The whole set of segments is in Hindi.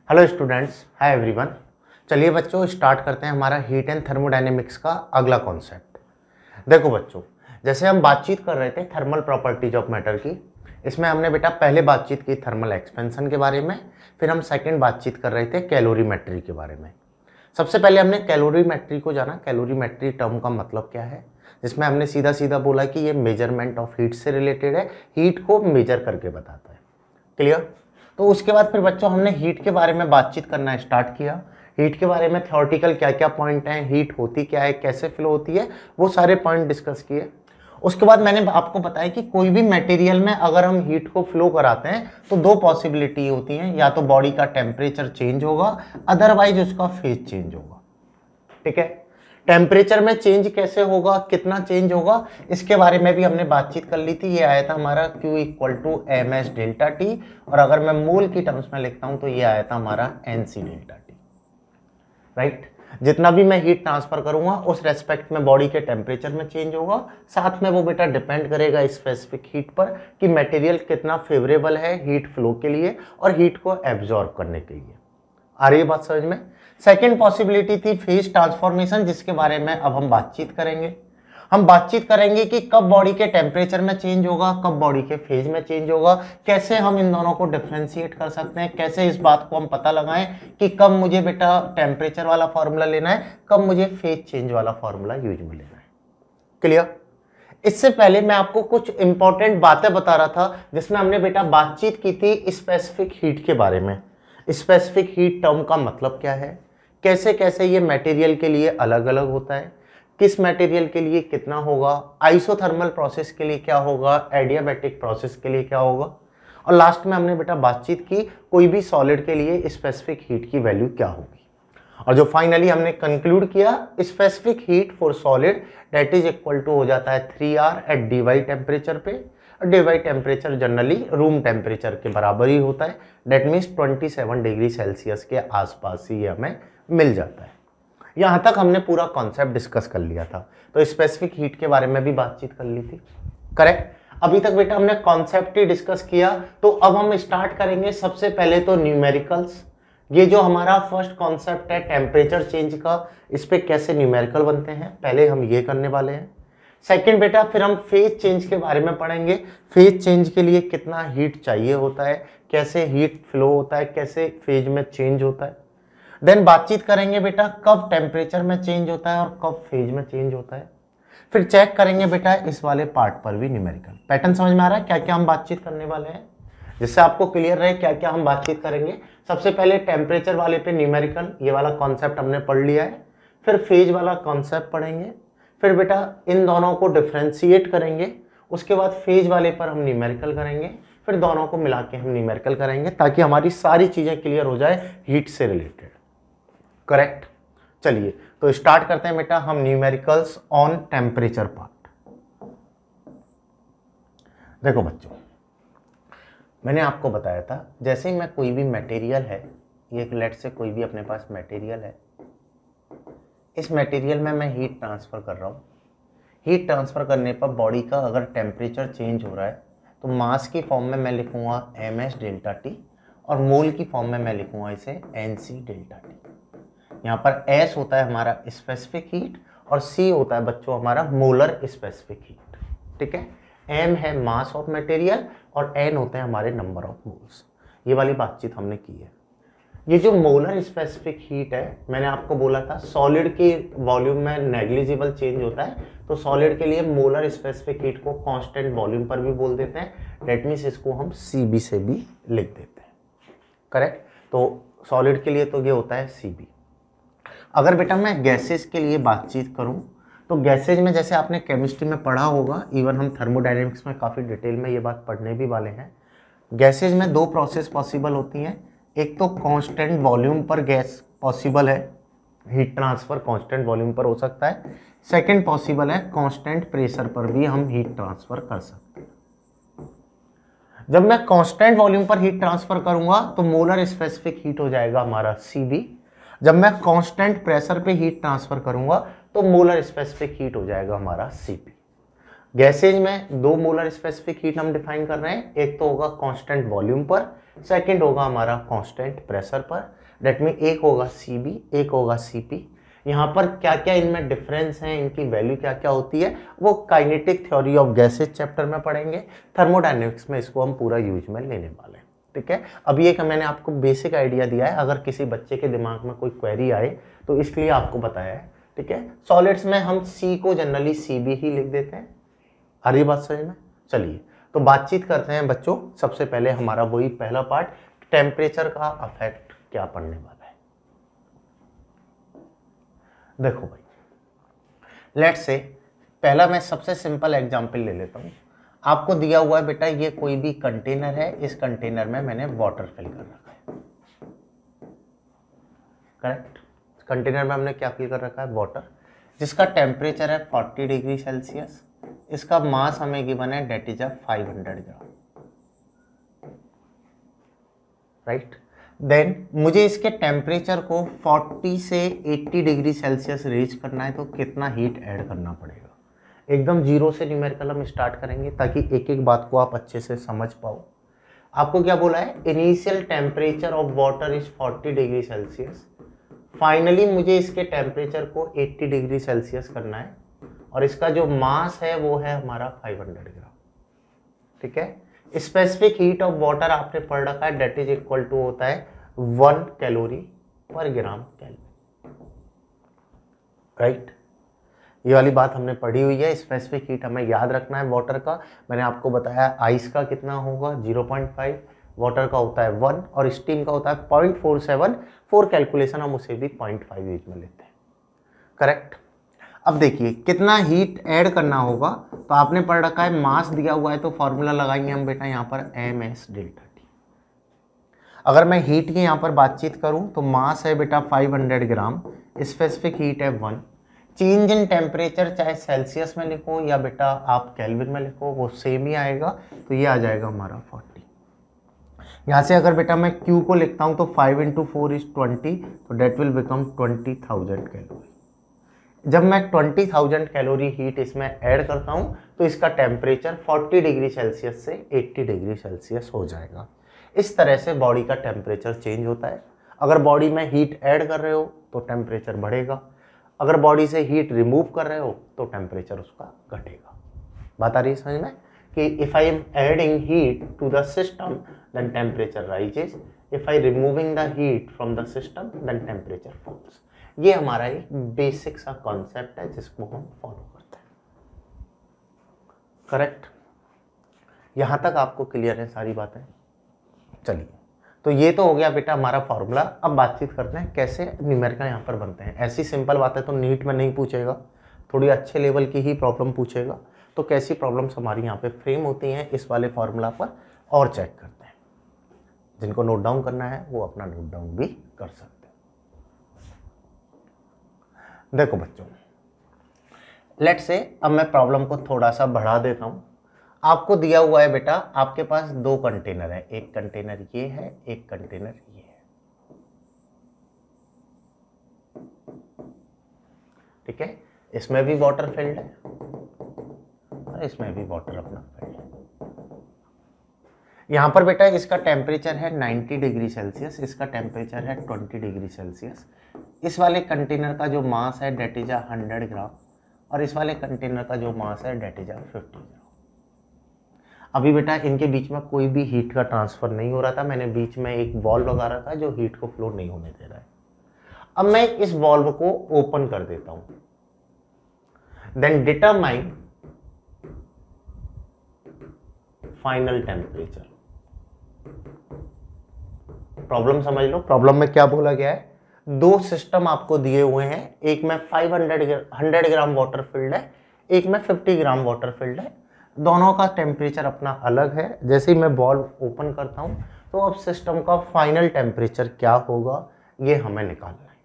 Hello students, hi everyone. चलिए बच्चों, स्टार्ट करते हैं हमारा हीट एंड थर्मोडायनेमिक्स का अगला कॉन्सेप्ट। देखो बच्चों, जैसे हम बातचीत कर रहे थे थर्मल प्रॉपर्टीज ऑफ मैटर की, इसमें हमने बेटा पहले बातचीत की थर्मल एक्सपेंशन के बारे में, फिर हम सेकंड बातचीत कर रहे थे कैलोरीमेट्री के बारे में। सबसे पहले हमने कैलोरीमेट्री को जाना। कैलोरीमेट्री टर्म का मतलब क्या है, जिसमें हमने सीधा सीधा बोला कि ये मेजरमेंट ऑफ हीट से रिलेटेड है, हीट को मेजर करके बताता है। क्लियर? तो उसके बाद फिर बच्चों हमने हीट के बारे में बातचीत करना स्टार्ट किया। हीट के बारे में थ्योरेटिकल क्या क्या पॉइंट हैं, हीट होती क्या है, कैसे फ्लो होती है, वो सारे पॉइंट डिस्कस किए। उसके बाद मैंने आपको बताया कि कोई भी मटेरियल में अगर हम हीट को फ्लो कराते हैं तो दो पॉसिबिलिटी होती हैं, या तो बॉडी का टेम्परेचर चेंज होगा, अदरवाइज उसका फेज चेंज होगा। ठीक है, टेम्परेचर में चेंज कैसे होगा, कितना चेंज होगा, इसके बारे में भी हमने बातचीत कर ली थी। ये आया था हमारा Q = ms डेल्टा टी, और अगर मैं मोल की टर्म्स में लिखता हूं तो ये आया था हमारा NC डेल्टा टी। राइट, जितना भी मैं हीट ट्रांसफर करूंगा उस रेस्पेक्ट में बॉडी के टेम्परेचर में चेंज होगा। साथ में वो बेटा डिपेंड करेगा स्पेसिफिक हीट पर कि मटेरियल कितना फेवरेबल है हीट फ्लो के लिए और हीट को एब्जॉर्ब करने के लिए। आ रही है बात समझ में? सेकेंड पॉसिबिलिटी थी फेज ट्रांसफॉर्मेशन, जिसके बारे में अब हम बातचीत करेंगे। हम बातचीत करेंगे कि कब बॉडी के टेम्परेचर में चेंज होगा, कब बॉडी के फेज में चेंज होगा, कैसे हम इन दोनों को डिफ्रेंशिएट कर सकते हैं, कैसे इस बात को हम पता लगाएं कि कब मुझे बेटा टेम्परेचर वाला फॉर्मूला लेना है, कब मुझे फेज चेंज वाला फॉर्मूला यूज में लेना है। क्लियर? इससे पहले मैं आपको कुछ इंपॉर्टेंट बातें बता रहा था, जिसमें हमने बेटा बातचीत की थी स्पेसिफिक हीट के बारे में। स्पेसिफिक हीट टर्म का मतलब क्या है, कैसे कैसे ये मटेरियल के लिए अलग अलग होता है, किस मटेरियल के लिए कितना होगा, आइसोथर्मल प्रोसेस के लिए क्या होगा, एडियाबैटिक प्रोसेस के लिए क्या होगा, और लास्ट में हमने बेटा बातचीत की कोई भी सॉलिड के लिए स्पेसिफिक हीट की वैल्यू क्या होगी। और जो फाइनली हमने कंक्लूड किया, specific heat for solid that is equal to हो जाता है 3R एट dy टेम्परेचर पे। dy temperature generally room temperature के बराबर ही होता है, दैट मीन्स 27 डिग्री सेल्सियस के आसपास ही हमें मिल जाता है। यहां तक हमने पूरा कॉन्सेप्ट डिस्कस कर लिया था, तो स्पेसिफिक हीट के बारे में भी बातचीत कर ली थी। करेक्ट? अभी तक बेटा हमने कॉन्सेप्ट ही डिस्कस किया, तो अब हम स्टार्ट करेंगे सबसे पहले तो न्यूमेरिकल्स। ये जो हमारा फर्स्ट कॉन्सेप्ट है टेम्परेचर चेंज का, इस पे कैसे न्यूमेरिकल बनते हैं, पहले हम ये करने वाले हैं। सेकंड बेटा फिर हम फेज चेंज के बारे में पढ़ेंगे। फेज चेंज के लिए कितना हीट चाहिए होता है, कैसे हीट फ्लो होता है, कैसे फेज में चेंज होता है। देन बातचीत करेंगे बेटा कब टेम्परेचर में चेंज होता है और कब फेज में चेंज होता है। फिर चेक करेंगे बेटा इस वाले पार्ट पर भी न्यूमेरिकल। पैटर्न समझ में आ रहा है क्या क्या हम बातचीत करने वाले हैं, जिससे आपको क्लियर रहे क्या क्या हम बातचीत करेंगे। सबसे पहले टेम्परेचर वाले पे न्यूमेरिकल, ये वाला कॉन्सेप्ट हमने पढ़ लिया है। फिर फेज वाला कॉन्सेप्ट पढ़ेंगे, फिर बेटा इन दोनों को डिफ्रेंशिएट करेंगे, उसके बाद फेज वाले पर हम न्यूमेरिकल करेंगे, फिर दोनों को मिला के हम न्यूमेरिकल करेंगे, ताकि हमारी सारी चीजें क्लियर हो जाए हीट से रिलेटेड। करेक्ट? चलिए तो स्टार्ट करते हैं बेटा हम न्यूमेरिकल्स ऑन टेम्परेचर पार्ट। देखो बच्चों, मैंने आपको बताया था जैसे ही मैं कोई भी मटेरियल है, ये लेट से कोई भी अपने पास मटेरियल है, इस मटेरियल में मैं हीट ट्रांसफर कर रहा हूँ। हीट ट्रांसफर करने पर बॉडी का अगर टेम्परेचर चेंज हो रहा है तो मास की फॉर्म में मैं लिखूंगा ms डेल्टा टी, और मोल की फॉर्म में मैं लिखूंगा इसे NC डेल्टा टी। यहाँ पर S होता है हमारा स्पेसिफिक हीट और C होता है बच्चों हमारा मोलर स्पेसिफिक हीट। ठीक है, M है मास ऑफ मटेरियल और N होते हैं हमारे नंबर ऑफ मोल्स। ये वाली बातचीत हमने की है। ये जो मोलर स्पेसिफिक हीट है, मैंने आपको बोला था सॉलिड की वॉल्यूम में नेग्लिजिबल चेंज होता है, तो सॉलिड के लिए मोलर स्पेसिफिक हीट को कांस्टेंट वॉल्यूम पर भी बोल देते हैं, दैट मीन्स इसको हम CB से भी लिख देते हैं। करेक्ट? तो सॉलिड के लिए तो ये होता है CB। अगर बेटा मैं गैसेस के लिए बातचीत करूं तो गैसेज में जैसे आपने केमिस्ट्री में पढ़ा होगा, इवन हम थर्मोडायनेमिक्स में काफ़ी डिटेल में ये बात पढ़ने भी वाले हैं। गैसेज में दो प्रोसेस पॉसिबल होती हैं। एक तो कांस्टेंट वॉल्यूम पर गैस पॉसिबल है, हीट ट्रांसफर कांस्टेंट वॉल्यूम पर हो सकता है। सेकंड पॉसिबल है कांस्टेंट प्रेशर पर भी हम हीट ट्रांसफर कर सकते हैं। जब मैं कांस्टेंट वॉल्यूम पर हीट ट्रांसफर करूंगा तो मोलर स्पेसिफिक हीट हो जाएगा हमारा CB। जब मैं कांस्टेंट प्रेशर पे हीट ट्रांसफर करूंगा तो मोलर स्पेसिफिक हीट हो जाएगा हमारा CP। गैसेज में 2 मोलर स्पेसिफिक हीट हम डिफाइन कर रहे हैं, एक तो होगा कांस्टेंट वॉल्यूम पर, सेकंड होगा हमारा कांस्टेंट प्रेशर पर। डेट मीन एक होगा Cb, एक होगा Cp। यहाँ पर क्या क्या इनमें डिफरेंस है, इनकी वैल्यू क्या क्या होती है, वो kinetic theory of gases chapter में पढ़ेंगे। थर्मोडायनेमिक्स में इसको हम पूरा यूज में लेने वाले हैं, ठीक है। अभी एक मैंने आपको बेसिक आइडिया दिया है, अगर किसी बच्चे के दिमाग में कोई क्वेरी आए तो इसलिए आपको बताया है, ठीक है। सॉलिड्स में हम C को जनरली Cb ही लिख देते हैं। आ रही बात समझ में? चलिए तो बातचीत करते हैं बच्चों। सबसे पहले हमारा वही पहला पार्ट, टेम्परेचर का अफेक्ट क्या पड़ने वाला है। देखो भाई, लेट्स से पहला मैं सबसे सिंपल एग्जांपल ले लेता हूँ। आपको दिया हुआ है बेटा ये कोई भी कंटेनर है, इस कंटेनर में मैंने वाटर फिल कर रखा है, करेक्ट। कंटेनर में हमने क्या फिल कर रखा है, वाटर, जिसका टेम्परेचर है 40 डिग्री सेल्सियस। इसका मास हमें गिवन है that is 500 gram, right. Then मुझे इसके टेम्परेचर को 40 से 80 डिग्री सेल्सियस रेज करना है, तो कितना हीट ऐड करना पड़ेगा। एकदम जीरो से न्यूमेरिकल हम स्टार्ट करेंगे ताकि एक एक बात को आप अच्छे से समझ पाओ। आपको क्या बोला है, initial temperature of water is 40 degree Celsius. Finally मुझे इसके टेम्परेचर को 80 डिग्री सेल्सियस करना है, और इसका जो मास है वो है हमारा 500 ग्राम, ठीक है। स्पेसिफिक हीट ऑफ वाटर आपने पढ़ रखा है, डेट इज इक्वल टू होता है 1 कैलोरी पर ग्राम केल्विन, राइट। ये वाली बात हमने पढ़ी हुई है। स्पेसिफिक हीट हमें याद रखना है वाटर का। मैंने आपको बताया आइस का कितना होगा 0.5, वाटर का होता है 1 और स्टीम का होता है 0.47। फॉर कैलकुलेशन हम उसे भी 0.5 यूज में लेते हैं, करेक्ट। अब देखिए कितना हीट ऐड करना होगा, तो आपने पढ़ रखा है मास दिया हुआ है, तो फॉर्मूला लगाएंगे हम बेटा यहाँ पर ms डेल्टा T। अगर मैं हीट की यहाँ पर बातचीत करूँ तो मास है बेटा 500 ग्राम, स्पेसिफिक हीट है 1। चेंज इन टेम्परेचर चाहे सेल्सियस में लिखो या बेटा आप केल्विन में लिखो, वो सेम ही आएगा, तो ये आ जाएगा हमारा 40। यहाँ से अगर बेटा मैं Q को लिखता हूँ तो 5 × 4 = 20, तो डेट विल बिकम 20,000 कैलोरी। जब मैं 20,000 कैलोरी हीट इसमें ऐड करता हूँ तो इसका टेम्परेचर 40 डिग्री सेल्सियस से 80 डिग्री सेल्सियस हो जाएगा। इस तरह से बॉडी का टेम्परेचर चेंज होता है। अगर बॉडी में हीट ऐड कर रहे हो तो टेम्परेचर बढ़ेगा, अगर बॉडी से हीट रिमूव कर रहे हो तो टेम्परेचर उसका घटेगा। बात आ रही है समझ में कि if I am adding heat to the system then temperature rises, if I removing the heat from the system then temperature falls. ये हमारा एक बेसिक सा कॉन्सेप्ट है जिसको हम फॉलो करते हैं, करेक्ट। यहां तक आपको क्लियर है सारी बातें? चलिए तो ये तो हो गया बेटा हमारा फॉर्मूला। अब बातचीत करते हैं कैसे न्यूमेरिकल यहाँ पर बनते हैं। ऐसी सिंपल बातें तो नीट में नहीं पूछेगा, थोड़ी अच्छे लेवल की ही प्रॉब्लम पूछेगा। तो कैसी प्रॉब्लम्स हमारी यहाँ पे फ्रेम होती हैं इस वाले फॉर्मूला पर, और चेक करते हैं। जिनको नोट डाउन करना है वो अपना नोट डाउन भी कर सकते हैं। देखो बच्चों, लेट्स से अब मैं प्रॉब्लम को थोड़ा सा बढ़ा देता हूं। आपको दिया हुआ है बेटा, आपके पास 2 कंटेनर है, एक कंटेनर ये है, एक कंटेनर ये है, ठीक है। इसमें भी वाटर फिल्ड है और इसमें भी वाटर अपना फिल्ड है। यहां पर बेटा इसका टेम्परेचर है 90 डिग्री सेल्सियस, इसका टेम्परेचर है 20 डिग्री सेल्सियस। इस वाले कंटेनर का जो मास है डेट इज 100 ग्राम, और इस वाले कंटेनर का जो मास है डेट इज 50 ग्राम। अभी बेटा इनके बीच में कोई भी हीट का ट्रांसफर नहीं हो रहा था, मैंने बीच में एक वॉल्व लगा रखा है जो हीट को फ्लो नहीं होने दे रहा है। अब मैं इस वॉल्व को ओपन कर देता हूं, then determine final temperature. Problem समझ लो, प्रॉब्लम में क्या बोला गया है, 2 सिस्टम आपको दिए हुए हैं, एक में 100 ग्राम वाटर फिल्ड है, एक में 50 ग्राम वाटर फिल्ड है। दोनों का टेम्परेचर अपना अलग है। जैसे ही मैं बॉल्व ओपन करता हूं तो अब सिस्टम का फाइनल टेम्परेचर क्या होगा ये हमें निकालना है।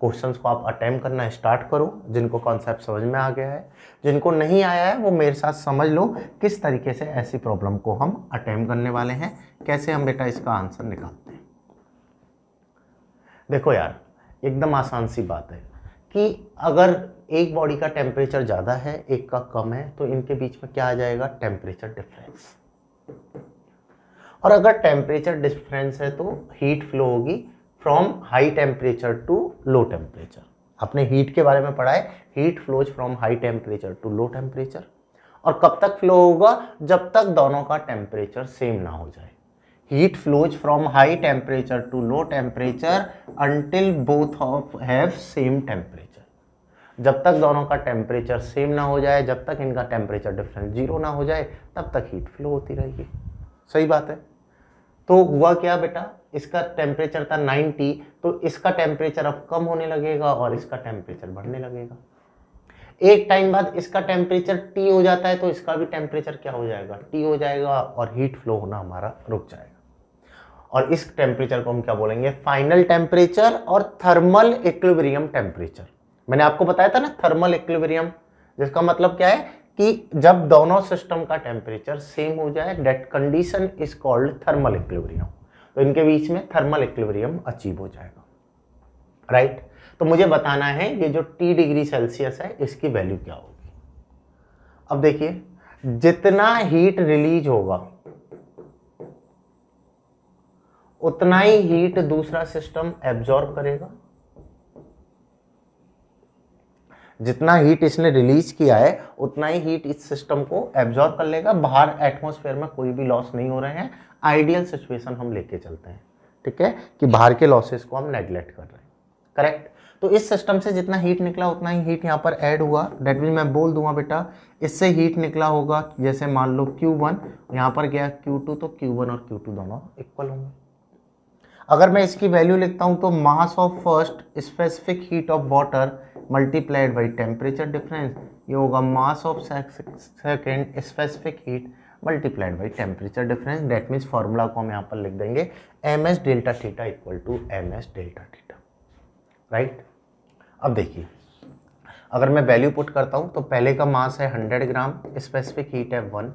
क्वेश्चंस को आप अटेम्प्ट करना स्टार्ट करो, जिनको कॉन्सेप्ट समझ में आ गया है। जिनको नहीं आया है वो मेरे साथ समझ लो किस तरीके से ऐसी प्रॉब्लम को हम अटेम्प्ट करने वाले हैं, कैसे हम बेटा इसका आंसर निकालते हैं। देखो यार एकदम आसान सी बात है, कि अगर एक बॉडी का टेम्परेचर ज़्यादा है एक का कम है तो इनके बीच में क्या आ जाएगा, टेम्परेचर डिफरेंस। और अगर टेम्परेचर डिफरेंस है तो हीट फ्लो होगी from high temperature to low temperature. आपने हीट के बारे में पढ़ा है, heat flows from high temperature to low temperature. और कब तक फ्लो होगा, जब तक दोनों का टेम्परेचर सेम ना हो जाए। Heat flows from high temperature to low temperature until both of have same temperature. जब तक दोनों का टेम्परेचर सेम ना हो जाए, जब तक इनका टेम्परेचर डिफरेंस 0 ना हो जाए, तब तक हीट फ्लो होती रहेगी। सही बात है। तो हुआ क्या बेटा, इसका टेम्परेचर था 90, तो इसका टेम्परेचर अब कम होने लगेगा और इसका टेम्परेचर बढ़ने लगेगा। एक टाइम बाद इसका टेम्परेचर T हो जाता है तो इसका भी टेम्परेचर क्या हो जाएगा, T हो जाएगा और हीट फ्लो होना हमारा रुक जाएगा। और इस टेम्परेचर को हम क्या बोलेंगे, फाइनल टेम्परेचर और थर्मल इक्विलिब्रियम टेम्परेचर। मैंने आपको बताया था ना थर्मल इक्विलिब्रियम, जिसका मतलब क्या है कि जब दोनों सिस्टम का टेम्परेचर सेम हो जाए, that condition is called thermal equilibrium. तो इनके बीच में थर्मल इक्विलिब्रियम अचीव हो जाएगा, राइट। तो मुझे बताना है ये जो T डिग्री सेल्सियस है इसकी वैल्यू क्या होगी। अब देखिए, जितना हीट रिलीज होगा उतना ही हीट दूसरा सिस्टम एब्जॉर्ब करेगा। जितना हीट इसने रिलीज किया है उतना ही हीट इस सिस्टम को एब्जॉर्ब कर लेगा। बाहर एटमॉस्फेयर में कोई भी लॉस नहीं हो रहे हैं। आइडियल सिचुएशन हम लेके चलते हैं, ठीक है, कि बाहर के लॉसेस को हम नेग्लेक्ट कर रहे हैं, करेक्ट। तो इस सिस्टम से जितना हीट निकला उतना ही हीट यहाँ पर ऐड हुआ। डेट मीन मैं बोल दूंगा बेटा, इससे हीट निकला होगा, जैसे मान लो Q1, यहाँ पर गया Q2, तो Q1 और Q2 दोनों इक्वल होंगे। अगर मैं इसकी वैल्यू लिखता हूं तो mass of first specific heat of water multiplied by temperature difference, ये होगा mass of second specific heat multiplied by temperature difference. That means formula को हम यहाँ पर लिख देंगे ms delta theta equal to ms delta theta, right. अब देखिए, अगर मैं वैल्यू पुट करता हूँ तो पहले का मास है 100 ग्राम, स्पेसिफिक हीट है 1,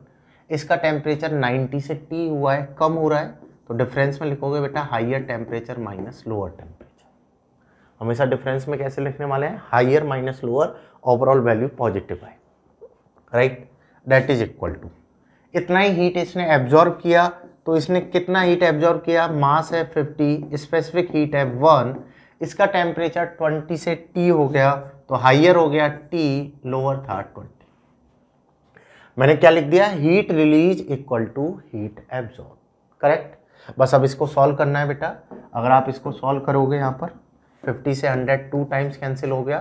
इसका टेम्परेचर 90 से T हुआ है, कम हो रहा है, तो डिफरेंस में लिखोगे बेटा higher temperature minus lower temperature. हमेशा डिफरेंस में कैसे लिखने वाले हैं, higher minus lower, overall value positive है, right. That is equal to इतना ही हीट इसने एब्जॉर्ब किया। तो इसने कितना हीट एब्जॉर्ब किया, मास है 50, स्पेसिफिक हीट है 1, इसका टेम्परेचर 20 से T हो गया, तो हाइयर हो गया T, लोअर था 20। मैंने क्या लिख दिया, heat release equal to heat absorb, correct. बस अब इसको सॉल्व करना है बेटा। अगर आप इसको सॉल्व करोगे, यहाँ पर 50 से 100 2 टाइम्स कैंसिल हो गया,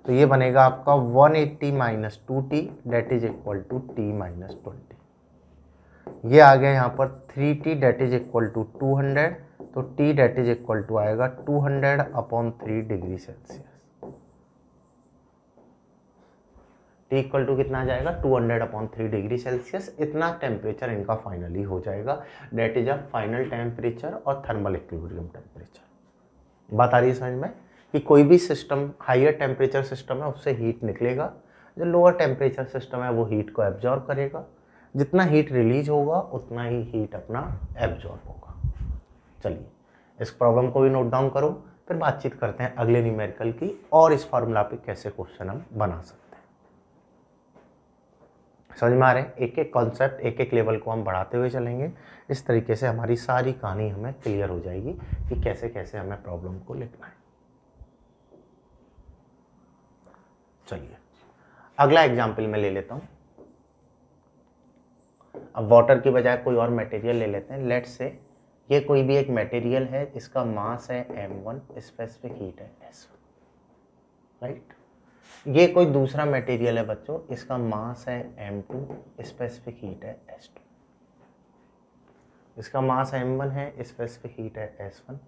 तो ये बनेगा आपका 180 minus 2T, that is equal to T minus 20। ये आ गया यहाँ पर 3T, date is equal to 200, तो T that is equal to आएगा 200/3 degree Celsius. T equal to कितना आ जाएगा, 200/3 डिग्री सेल्सियस। इतना टेम्परेचर इनका फाइनली हो जाएगा। That is a final temperature और थर्मल इक्विलिब्रियम टेम्परेचर। बात आ रही है समझ में कि कोई भी सिस्टम हाइयर टेम्परेचर सिस्टम है उससे हीट निकलेगा, जो लोअर टेम्परेचर सिस्टम है वो हीट को एब्जॉर्ब करेगा। जितना हीट रिलीज होगा उतना ही हीट अपना एब्जॉर्ब होगा। चलिए इस प्रॉब्लम को भी नोट डाउन करो, फिर बातचीत करते हैं अगले न्यूमेरिकल की और इस फॉर्मूला पे कैसे क्वेश्चन हम बना सकते हैं। समझ में आ रहे हैं, एक एक कॉन्सेप्ट एक एक लेवल को हम बढ़ाते हुए चलेंगे। इस तरीके से हमारी सारी कहानी हमें क्लियर हो जाएगी कि कैसे कैसे हमें प्रॉब्लम को लिखना है। चलिए अगला एग्जाम्पल मैं ले लेता हूँ। अब वाटर की बजाय कोई और मटेरियल ले लेते हैं। लेट्स से ये कोई भी एक मटेरियल है, इसका मास है m1, स्पेसिफिक हीट है s1, राइट। ये कोई दूसरा मटेरियल है बच्चों, इसका मास है m2, स्पेसिफिक हीट है s2। इसका मास m1 है, स्पेसिफिक हीट है s1,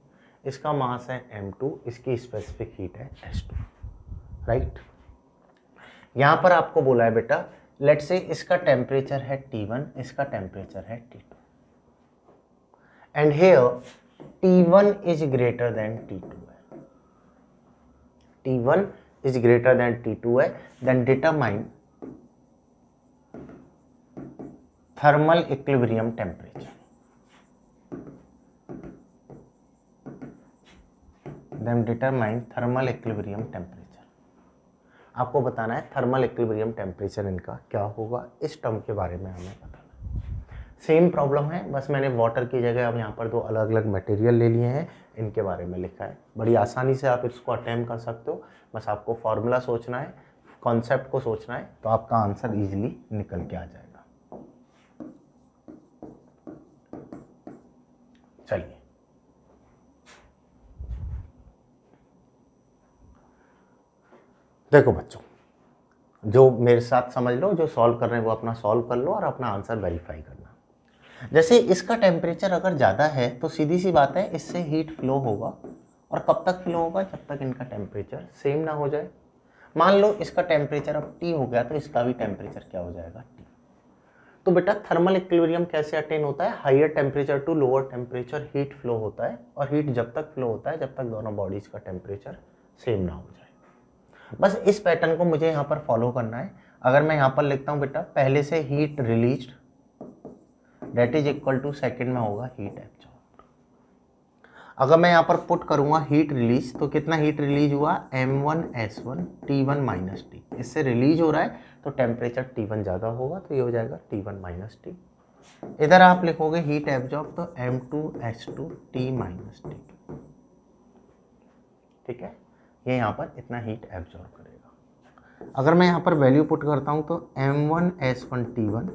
इसका मास है m2, इसकी स्पेसिफिक हीट है s2, राइट। यहां पर आपको बोला है बेटा, लेट्स से इसका टेम्परेचर है T1, इसका टेम्परेचर है T2, and here T1 is greater than T2 है, T1 is greater than T2 है, then determine thermal equilibrium temperature, then determine thermal equilibrium temperature। आपको बताना है थर्मल इक्विलिब्रियम टेम्परेचर इनका क्या होगा, इस टर्म के बारे में हमें बताना है। सेम प्रॉब्लम है, बस मैंने वाटर की जगह अब यहाँ पर दो अलग अलग मटेरियल ले लिए हैं, इनके बारे में लिखा है। बड़ी आसानी से आप इसको अटेम्प्ट कर सकते हो, बस आपको फॉर्मूला सोचना है, कॉन्सेप्ट को सोचना है, तो आपका आंसर ईजिली निकल के आ जाएगा। चलिए देखो बच्चों, जो मेरे साथ समझ लो, जो सॉल्व कर रहे हैं वो अपना सॉल्व कर लो और अपना आंसर वेरीफाई करना। जैसे इसका टेम्परेचर अगर ज़्यादा है तो सीधी सी बात है, इससे हीट फ्लो होगा, और कब तक फ्लो होगा, जब तक इनका टेम्परेचर सेम ना हो जाए। मान लो इसका टेम्परेचर अब T हो गया, तो इसका भी टेम्परेचर क्या हो जाएगा, T। तो बेटा थर्मल इक्विलिब्रियम कैसे अटेन होता है, higher temperature to lower temperature heat flow होता है, और हीट जब तक फ्लो होता है जब तक दोनों बॉडीज का टेम्परेचर सेम ना हो जाए। बस इस पैटर्न को मुझे यहाँ पर फॉलो करना है। अगर मैं यहाँ पर लिखता हूँ बेटा, पहले से heat released that is equal to second में होगा हीट एब्जॉर्ब। अगर मैं यहाँ पर पुट करूँगा हीट रिलीज, तो कितना हीट रिलीज हुआ, m1s1 T1 माइनस टी, इससे रिलीज हो रहा है तो टेम्परेचर T1 ज़्यादा होगा, तो ये हो जाएगा T1 माइनस टी। इधर आप लिखोगे हीट एब्जॉर्ब, तो m2s2 T माइनस टी। ठीक है, ये यहाँ पर इतना हीट एब्जॉर्ब करेगा। अगर मैं यहाँ पर वैल्यू पुट करता हूँ तो m1s1 T1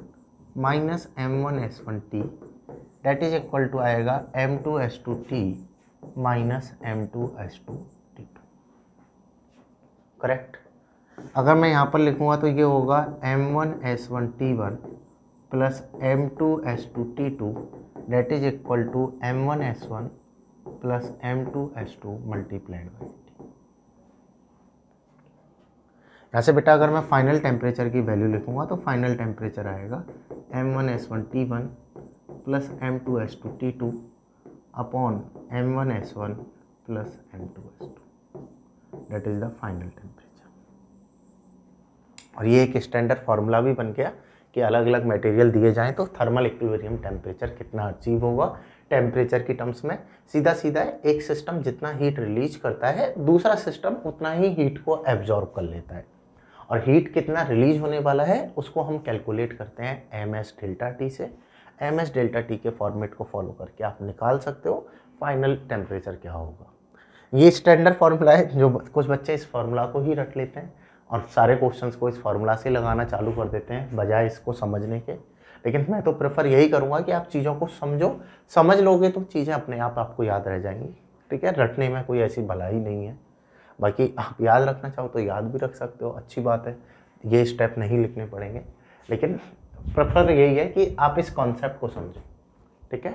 minus m1s1 T that is equal to आएगा m2s2 T minus m2s2 T2, correct. अगर मैं यहाँ पर लिखूँगा तो ये होगा m1s1 T1 plus m2s2 T2 that is equal to m1s1 plus m2s2 multiplied by T। यहाँ से बेटा अगर मैं फाइनल टेम्परेचर की वैल्यू लिखूँगा तो फाइनल टेम्परेचर आएगा m1s1 T1 plus m2s2 T2 upon m1s1 plus m2s2, that is the final temperature. और ये एक स्टैंडर्ड फार्मूला भी बन गया कि अलग अलग मटेरियल दिए जाएं तो थर्मल इक्विलिब्रियम टेम्परेचर कितना अचीव होगा टेम्परेचर की टर्म्स में। सीधा सीधा एक सिस्टम जितना हीट रिलीज करता है, दूसरा सिस्टम उतना ही हीट को एब्जॉर्ब कर लेता है, और हीट कितना रिलीज होने वाला है उसको हम कैलकुलेट करते हैं ms डेल्टा टी से। ms डेल्टा टी के फॉर्मेट को फॉलो करके आप निकाल सकते हो फाइनल टेम्परेचर क्या होगा। ये स्टैंडर्ड फार्मूला है, जो कुछ बच्चे इस फार्मूला को ही रट लेते हैं और सारे क्वेश्चंस को इस फार्मूला से लगाना चालू कर देते हैं बजाय इसको समझने के। लेकिन मैं तो प्रेफर यही करूँगा कि आप चीज़ों को समझो, समझ लोगे तो चीज़ें अपने आप आपको याद रह जाएंगी। ठीक है, रटने में कोई ऐसी भलाई नहीं है। बाकी आप याद रखना चाहो तो याद भी रख सकते हो, अच्छी बात है, ये स्टेप नहीं लिखने पड़ेंगे। लेकिन प्रेफर यही है कि आप इस कॉन्सेप्ट को समझो। ठीक है,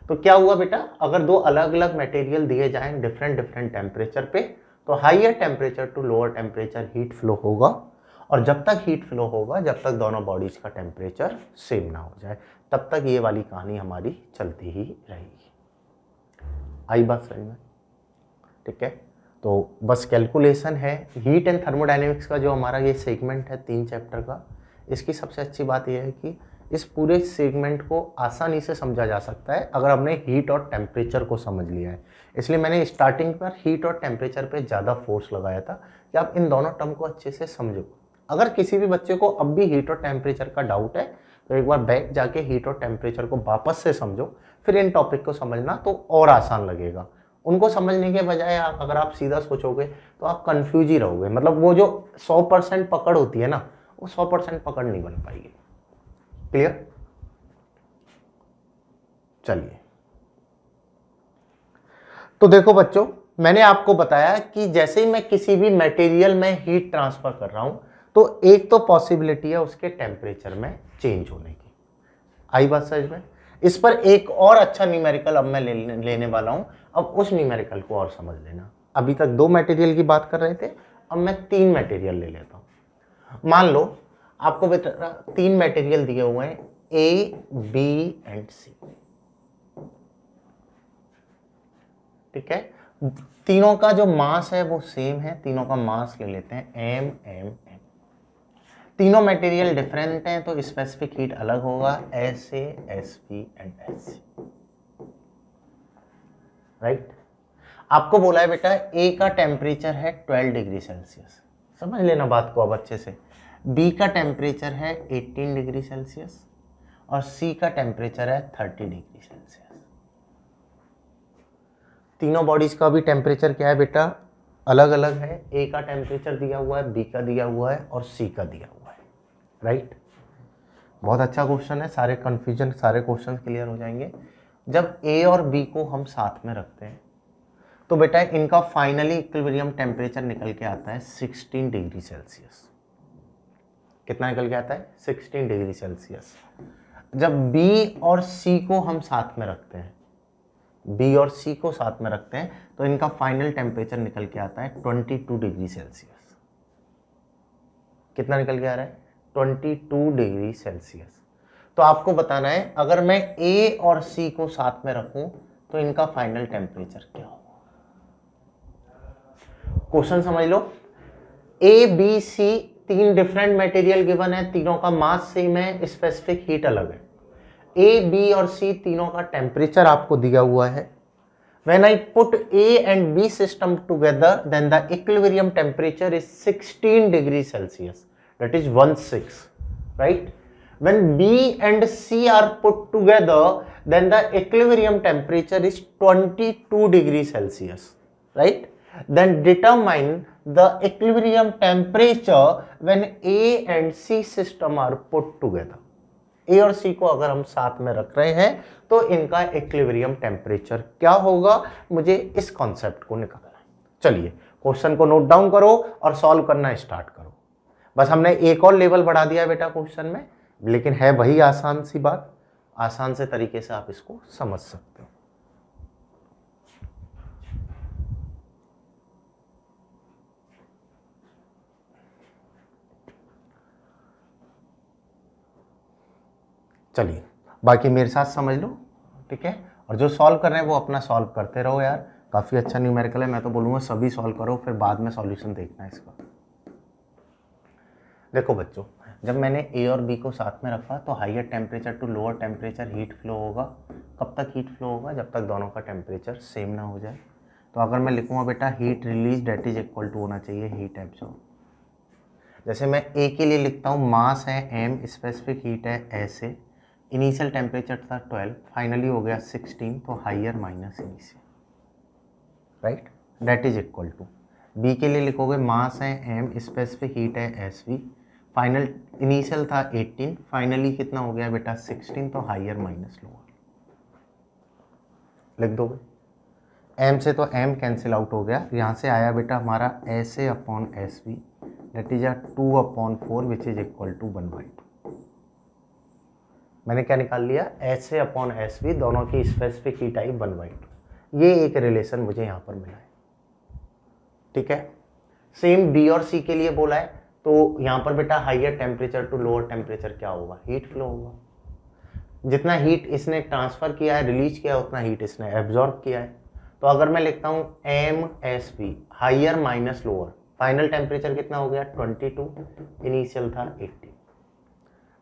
तो क्या हुआ बेटा, अगर दो अलग अलग मटेरियल दिए जाएं डिफरेंट डिफरेंट टेम्परेचर पे, तो higher temperature to lower temperature heat flow होगा, और जब तक हीट फ्लो होगा जब तक दोनों बॉडीज का टेम्परेचर सेम ना हो जाए तब तक ये वाली कहानी हमारी चलती ही रहेगी। आई बात समझ में? ठीक है, तो बस कैलकुलेशन है। हीट एंड थर्मोडायनेमिक्स का जो हमारा ये सेगमेंट है 3 चैप्टर का, इसकी सबसे अच्छी बात यह है कि इस पूरे सेगमेंट को आसानी से समझा जा सकता है अगर हमने हीट और टेम्परेचर को समझ लिया है। इसलिए मैंने स्टार्टिंग पर हीट और टेम्परेचर पे ज़्यादा फोर्स लगाया था कि आप इन दोनों टर्म को अच्छे से समझो। अगर किसी भी बच्चे को अब भी हीट और टेम्परेचर का डाउट है तो एक बार बैक जाके हीट और टेम्परेचर को वापस से समझो, फिर इन टॉपिक को समझना तो और आसान लगेगा। उनको समझने के बजाय अगर आप सीधा सोचोगे तो आप कंफ्यूज ही रहोगे। मतलब वो जो 100% पकड़ होती है ना, वो 100% पकड़ नहीं बन पाएगी। क्लियर? चलिए, तो देखो बच्चों, मैंने आपको बताया कि जैसे ही मैं किसी भी मटेरियल में हीट ट्रांसफर कर रहा हूं तो एक तो पॉसिबिलिटी है उसके टेम्परेचर में चेंज होने की। आई बात समझ में? इस पर एक और अच्छा न्यूमेरिकल अब मैं लेने वाला हूं। अब उस न्यूमेरिकल को और समझ लेना। अभी तक 2 मटेरियल की बात कर रहे थे, अब मैं 3 मटेरियल ले लेता हूं। मान लो आपको 3 मटेरियल दिए हुए हैं A, B एंड C। ठीक है, तीनों का जो मास है वो सेम है, तीनों का मास ले लेते हैं M M M। तीनों मटेरियल डिफरेंट हैं तो स्पेसिफिक हीट अलग होगा, SA SP and SC। Right? आपको बोला है बेटा A का टेम्परेचर है 12 डिग्री सेल्सियस, समझ लेना बात को अब अच्छे से। बी का टेम्परेचर है 18 डिग्री सेल्सियस और सी का टेम्परेचर है 30 डिग्री सेल्सियस। तीनों बॉडीज का भी टेम्परेचर क्या है बेटा, अलग अलग है। ए का टेम्परेचर दिया हुआ है, बी का दिया हुआ है और सी का दिया हुआ है, राइट। बहुत अच्छा क्वेश्चन है, सारे कंफ्यूजन सारे क्वेश्चन क्लियर हो जाएंगे। जब ए और बी को हम साथ में रखते हैं तो बेटा इनका फाइनली इक्विलिब्रियम टेम्परेचर निकल के आता है 16 डिग्री सेल्सियस। कितना निकल के आता है? 16 डिग्री सेल्सियस। जब बी और सी को हम साथ में रखते हैं, बी और सी को साथ में रखते हैं तो इनका फाइनल टेम्परेचर निकल के आता है 22 डिग्री सेल्सियस। कितना निकल के आ रहा है? 22 डिग्री सेल्सियस। तो आपको बताना है अगर मैं ए और सी को साथ में रखूं तो इनका फाइनल टेम्परेचर क्या होगा। क्वेश्चन समझ लो। ए बी सी तीन डिफरेंट मटेरियल गिवन है, तीनों का मास सेम है, स्पेसिफिक हीट अलग है। ए बी और सी तीनों का टेम्परेचर आपको दिया हुआ है। When I put A and B system together, then the equilibrium temperature is 16 degrees Celsius. That is 16, right? When B and C are put together, then the equilibrium temperature is 22 degrees Celsius, right? Then determine the equilibrium temperature when A and C system are put together. ए और सी को अगर हम साथ में रख रहे हैं तो इनका इक्विलिब्रियम टेम्परेचर क्या होगा, मुझे इस कॉन्सेप्ट को निकालना है। चलिए क्वेश्चन को नोट डाउन करो और सॉल्व करना स्टार्ट करो। बस हमने एक और लेवल बढ़ा दिया बेटा क्वेश्चन में, लेकिन है वही आसान सी बात, आसान से तरीके से आप इसको समझ सकते हो। चलिए बाकी मेरे साथ समझ लो, ठीक है। और जो सॉल्व कर रहे हैं वो अपना सॉल्व करते रहो यार, काफ़ी अच्छा न्यूमेरिकल है। मैं तो बोलूँगा सभी सॉल्व करो, फिर बाद में सॉल्यूशन देखना है इसका। देखो बच्चों, जब मैंने ए और बी को साथ में रखा तो higher temperature to lower temperature heat flow होगा। कब तक हीट फ्लो होगा? जब तक दोनों का टेम्परेचर सेम ना हो जाए। तो अगर मैं लिखूँगा बेटा heat release that is equal to होना चाहिए हीट एब्जॉर्ब। जैसे मैं ए के लिए लिखता हूँ, मास है एम, स्पेसिफिक हीट है ऐसे, इनिशियल टेम्परेचर था 12, फाइनली हो गया 16, तो higher minus initial, right, that is equal to. B के लिए लिखोगे मास है एम, स्पेसिफिक हीट है एस वी, फाइनल इनिशियल था 18, फाइनली कितना हो गया बेटा 16, तो हाइयर माइनस लोअर लिख दोगे। एम से तो एम कैंसिल आउट हो गया, यहाँ से आया बेटा हमारा S A upon S V, that is 2/4 which is equal to 1/2। मैंने क्या निकाल लिया? S A upon S V, दोनों की स्पेसिफिक हीट आई 1/2। ये एक रिलेशन मुझे यहाँ पर मिला है, ठीक है। सेम बी और सी के लिए बोला है, तो यहाँ पर बेटा higher temperature to lower temperature क्या होगा? हीट फ्लो होगा। जितना हीट इसने ट्रांसफर किया है, रिलीज किया है, उतना हीट इसने एब्जॉर्ब किया है। तो अगर मैं लिखता हूँ M S V higher minus lower, final temperature कितना हो गया 22, इनिशियल था 18,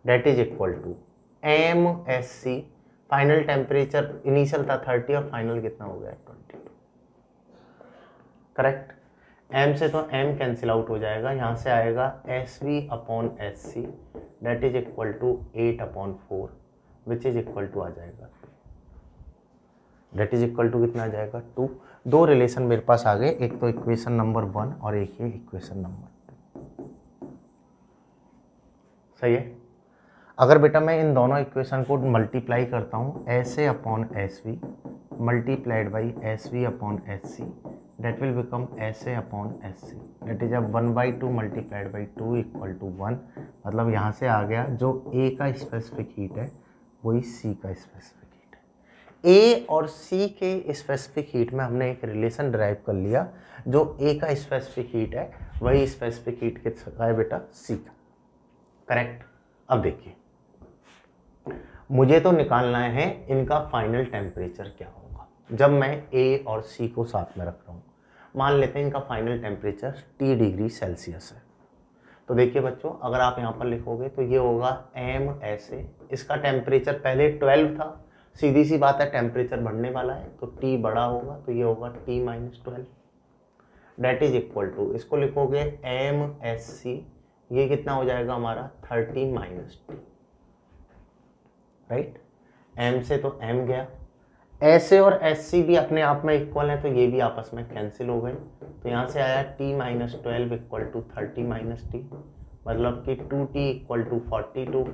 that is equal to M S C, final temperature initial था 30 और फाइनल कितना हो गया 22, करेक्ट। एम से तो एम कैंसिल आउट हो जाएगा, यहाँ से आएगा S V upon S C, that is equal to 8/4 which is equal to आ जाएगा, डेट इज इक्वल टू कितना आ जाएगा 2। दो रिलेशन मेरे पास आ गए, एक तो इक्वेशन नंबर 1 और एक ये इक्वेशन नंबर 2, सही है। अगर बेटा मैं इन दोनों इक्वेशन को मल्टीप्लाई करता हूँ, S A upon S V multiplied by S V upon S C, that will become S A upon S C, that is 1/2 multiplied by 2 equal to 1। मतलब यहाँ से आ गया जो ए का स्पेसिफिक हीट है वही सी का स्पेसिफिक हीट है। ए और सी के स्पेसिफिक हीट में हमने एक रिलेशन ड्राइव कर लिया, जो ए का स्पेसिफिक हीट है वही स्पेसिफिक हीट किसका है बेटा? सी का, करेक्ट। अब देखिए मुझे तो निकालना है इनका फाइनल टेम्परेचर क्या होगा जब मैं ए और सी को साथ में रख रहा हूँ। मान लेते हैं इनका final temperature T degree Celsius है। तो देखिए बच्चों, अगर आप यहाँ पर लिखोगे तो ये होगा एम एस ए, इसका टेम्परेचर पहले 12 था, सीधी सी बात है टेम्परेचर बढ़ने वाला है तो T बड़ा होगा, तो ये होगा T-12। Date is equal to, इसको लिखोगे MSc, ये कितना हो जाएगा हमारा 30 माइनस टी, राइट। M से तो M गया, ऐसे और SC भी अपने आप में इक्वल है तो ये भी आपस में कैंसिल हो गए, तो यहाँ से आया T minus 12 equal to 30 minus T, मतलब कि 2T equal to 42,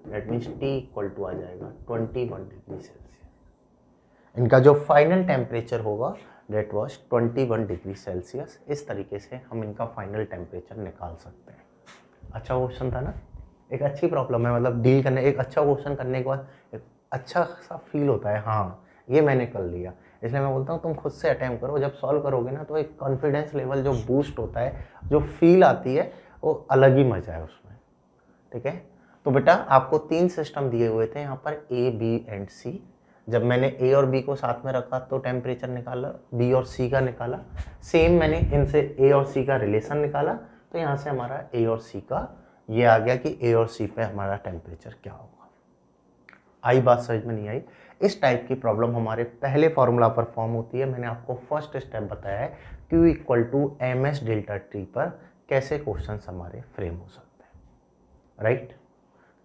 that means T equal to आ जाएगा 21 डिग्री सेल्सियस। इनका जो फाइनल टेम्परेचर होगा डेट वॉज 21 डिग्री सेल्सियस। इस तरीके से हम इनका फाइनल टेम्परेचर निकाल सकते हैं। अच्छा क्वेश्चन था ना, एक अच्छी प्रॉब्लम है, मतलब डील करने, एक अच्छा क्वेश्चन करने के बाद एक अच्छा सा फील होता है, हाँ ये मैंने कर लिया। इसलिए मैं बोलता हूँ तुम खुद से अटेम्प्ट करो, जब सॉल्व करोगे ना तो एक कॉन्फिडेंस लेवल जो बूस्ट होता है, जो फील आती है, वो अलग ही मजा है उसमें, ठीक है। तो बेटा आपको 3 सिस्टम दिए हुए थे यहाँ पर A, B एंड C। जब मैंने A और B को साथ में रखा तो टेम्परेचर निकाला, B और C का निकाला। सेम मैंने इनसे A और C का रिलेशन निकाला, तो यहाँ से हमारा A और C का ये आ गया कि A और C पे हमारा टेम्परेचर क्या होगा। आई बात समझ में नहीं आई? इस टाइप की प्रॉब्लम हमारे पहले फॉर्मूला पर फॉर्म होती है। मैंने आपको फर्स्ट स्टेप बताया है Q equal to MS delta T पर कैसे क्वेश्चन हमारे फ्रेम हो सकते हैं, राइट।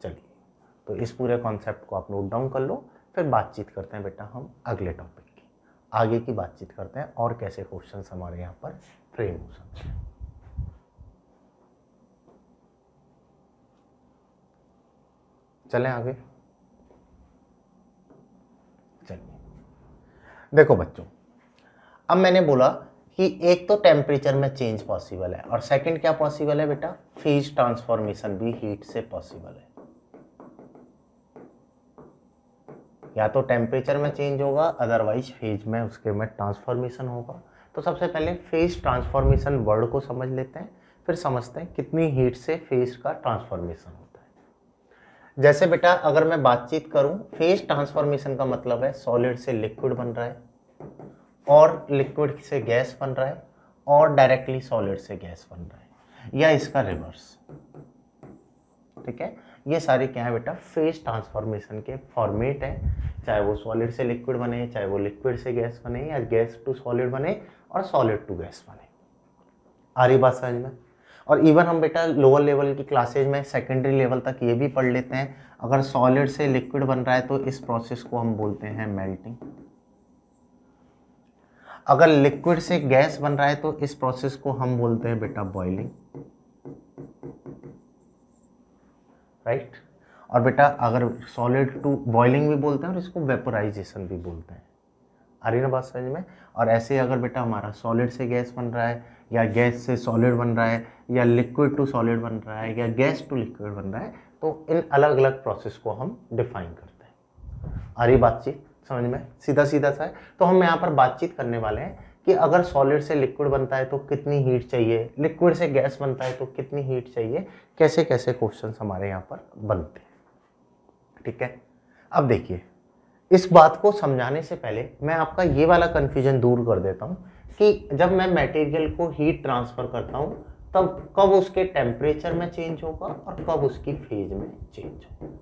चलिए, तो इस पूरे कॉन्सेप्ट को आप नोट डाउन कर लो, फिर बातचीत करते हैं बेटा हम अगले टॉपिक की, आगे की बातचीत करते हैं और कैसे क्वेश्चन हमारे यहाँ पर फ्रेम हो सकते हैं। चलें आगे। चलिए देखो बच्चों, अब मैंने बोला कि एक तो टेम्परेचर में चेंज पॉसिबल है और सेकंड क्या पॉसिबल है बेटा, फेज ट्रांसफॉर्मेशन भी हीट से पॉसिबल है। या तो टेम्परेचर में चेंज होगा, अदरवाइज फेज में उसके में ट्रांसफॉर्मेशन होगा। तो सबसे पहले फेज ट्रांसफॉर्मेशन वर्ड को समझ लेते हैं, फिर समझते हैं कितनी हीट से फेज का ट्रांसफॉर्मेशन होता है। जैसे बेटा अगर मैं बातचीत करूं, फेज ट्रांसफॉर्मेशन का मतलब है सॉलिड से लिक्विड बन रहा है और लिक्विड से गैस बन रहा है और डायरेक्टली सॉलिड से गैस बन रहा है, या इसका रिवर्स, ठीक है। ये सारे क्या है बेटा, फेज ट्रांसफॉर्मेशन के फॉर्मेट है, चाहे वो सॉलिड से लिक्विड बने, चाहे वो लिक्विड से गैस बने, या गैस टू सॉलिड बने और सॉलिड टू गैस बने। आ रही बात समझ में? और इवन हम बेटा लोअर लेवल की क्लासेज में सेकेंडरी लेवल तक ये भी पढ़ लेते हैं, अगर सॉलिड से लिक्विड बन रहा है तो इस प्रोसेस को हम बोलते हैं मेल्टिंग। अगर लिक्विड से गैस बन रहा है तो इस प्रोसेस को हम बोलते हैं बेटा बॉइलिंग, राइट। और बेटा अगर सॉलिड टू बॉइलिंग भी बोलते हैं और इसको वेपोराइजेशन भी बोलते हैं। आ रही ना बात समझ में? और ऐसे अगर बेटा हमारा सॉलिड से गैस बन रहा है, या गैस से सॉलिड बन रहा है, या लिक्विड टू सॉलिड बन रहा है, या गैस टू लिक्विड बन रहा है, तो इन अलग अलग प्रोसेस को हम डिफाइन करते हैं। आ रही बातचीत समझ में? सीधा सीधा सा है। तो हम यहाँ पर बातचीत करने वाले हैं कि अगर सॉलिड से लिक्विड बनता है तो कितनी हीट चाहिए, लिक्विड से गैस बनता है तो कितनी हीट चाहिए, कैसे कैसे क्वेश्चंस हमारे यहाँ पर बनते हैं, ठीक है। अब देखिए, इस बात को समझाने से पहले मैं आपका ये वाला कन्फ्यूजन दूर कर देता हूँ कि जब मैं मटेरियल को हीट ट्रांसफ़र करता हूँ तब कब उसके टेम्परेचर में चेंज होगा और कब उसकी फेज में चेंज होगा।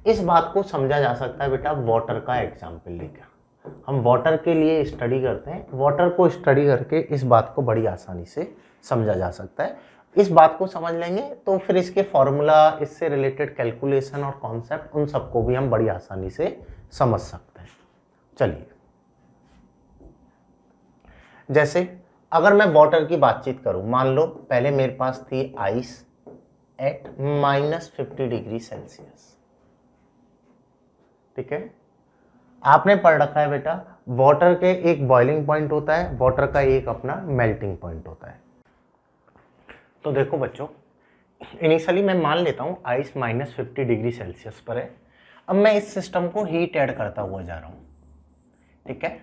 इस बात को समझा जा सकता है बेटा वाटर का एग्जाम्पल लेकर। हम वाटर के लिए स्टडी करते हैं, वाटर को स्टडी करके इस बात को बड़ी आसानी से समझा जा सकता है। इस बात को समझ लेंगे तो फिर इसके फॉर्मूला, इससे रिलेटेड कैलकुलेशन और कॉन्सेप्ट, उन सबको भी हम बड़ी आसानी से समझ सकते हैं। चलिए, जैसे अगर मैं वाटर की बातचीत करूं, मान लो पहले मेरे पास थी आइस एट -50 डिग्री सेल्सियस, ठीक है। आपने पढ़ रखा है बेटा वाटर के एक बॉइलिंग पॉइंट होता है, वाटर का एक अपना मेल्टिंग पॉइंट होता है। तो देखो बच्चों, इनिशियली मैं मान लेता हूँ आइस -50 डिग्री सेल्सियस पर है। अब मैं इस सिस्टम को हीट ऐड करता हुआ जा रहा हूँ, ठीक है।